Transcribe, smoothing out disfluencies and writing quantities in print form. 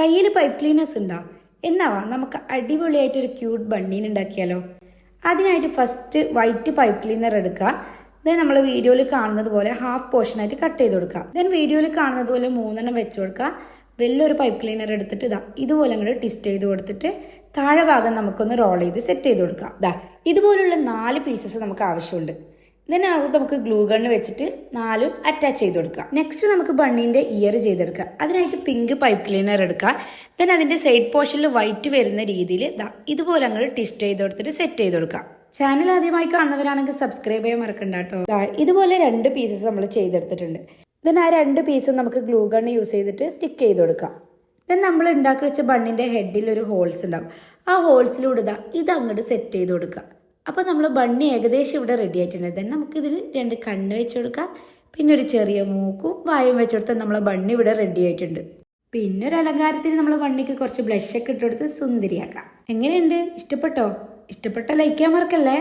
കയ്യിൽ pipe cleaners ഉണ്ടോ? എന്നാവാ നമുക്ക് അടിപൊളിയായിട്ടൊരു ക്യൂട്ട് ബണ്ണീൻ ഉണ്ടാക്കിയാലോ? അതിനായിട്ട് ഫസ്റ്റ് വൈറ്റ് പൈപ്പ് ക്ലീനർ എടുക്കുക. ദെൻ നമ്മൾ വീഡിയോയിൽ കാണുന്നത് പോലെ ഹാഫ് പോർഷനായിട്ട് കട്ട് ചെയ്ത് കൊടുക്കുക. ദെൻ വീഡിയോയിൽ കാണുന്നത് പോലെ 3 വെച്ച് കൊടുക്കുക. വലിയൊരു പൈപ്പ് ക്ലീനർ എടുത്തിട്ട് ഇതുപോലെ അങ്ങോട്ട് ട്വിസ്റ്റ് ചെയ്ത് കൊടുത്തിട്ട് താഴെ ഭാഗം നമുക്കൊന്ന് റോൾ ചെയ്ത് സെറ്റ് ചെയ്ത് കൊടുക്കാം. ഇതുപോലുള്ള 4 പീസസ് നമുക്ക് ആവശ്യമുണ്ട്. ദെൻ നമുക്ക് ഗ്ലൂ ഗണ്ണ് വെച്ചിട്ട് 4 അറ്റാച്ച് ചെയ്ത് കൊടുക്കുക. നെക്സ്റ്റ് നമുക്ക് ബണ്ണീൻ്റെ ഇയർ ചെയ്തെടുക്കുക. അതിനായിട്ട് പിങ്ക് പൈപ്പ് ക്ലീനർ എടുക്കുക. ദെൻ അതിൻ്റെ സൈഡ് പോർഷനിൽ വൈറ്റ് വരുന്ന രീതിയിൽ ഇതുപോലെ അങ്ങോട്ട് ട്വിസ്റ്റ് ചെയ്ത് കൊടുത്തിട്ട് സെറ്റ് ചെയ്ത് കൊടുക്കുക. ചാനൽ ആദ്യമായി കാണുന്നവരാണെങ്കിൽ സബ്സ്ക്രൈബ് ചെയ്യാൻ മറക്കണ്ട കേട്ടോ. ഇതുപോലെ 2 പീസസ് നമ്മൾ ചെയ്തെടുത്തിട്ടുണ്ട്. ദെൻ ആ 2 പീസും നമുക്ക് ഗ്ലൂ ഗണ്ണ് യൂസ് ചെയ്തിട്ട് സ്റ്റിക്ക് ചെയ്ത് കൊടുക്കാം. ദെൻ നമ്മൾ ഉണ്ടാക്കി വെച്ച ബണ്ണിൻ്റെ ഹെഡിൽ ഒരു ഹോൾസ് ഉണ്ടാവും. ആ ഹോൾസിലൂടെ ഇത് അങ്ങോട്ട് സെറ്റ് ചെയ്ത് കൊടുക്കുക. അപ്പോൾ നമ്മൾ ബണ്ണി ഏകദേശം ഇവിടെ റെഡി ആയിട്ടുണ്ട്. ദെൻ നമുക്കിതിൽ 2 കണ്ണ് വെച്ച് കൊടുക്കാം. പിന്നെ ഒരു ചെറിയ മൂക്കും വായും വെച്ച് കൊടുത്താൽ നമ്മളെ ബണ്ണി ഇവിടെ റെഡി ആയിട്ടുണ്ട്. പിന്നെ ഒരു അലങ്കാരത്തിന് നമ്മൾ ബണ്ണിക്ക് കുറച്ച് ബ്ലഷൊക്കെ ഇട്ട് കൊടുത്ത് സുന്ദരിയാക്കാം. എങ്ങനെയുണ്ട്? ഇഷ്ടപ്പെട്ടോ? ഇഷ്ടപ്പെട്ട ലൈക്ക് ചെയ്യാൻ മറക്കല്ലേ.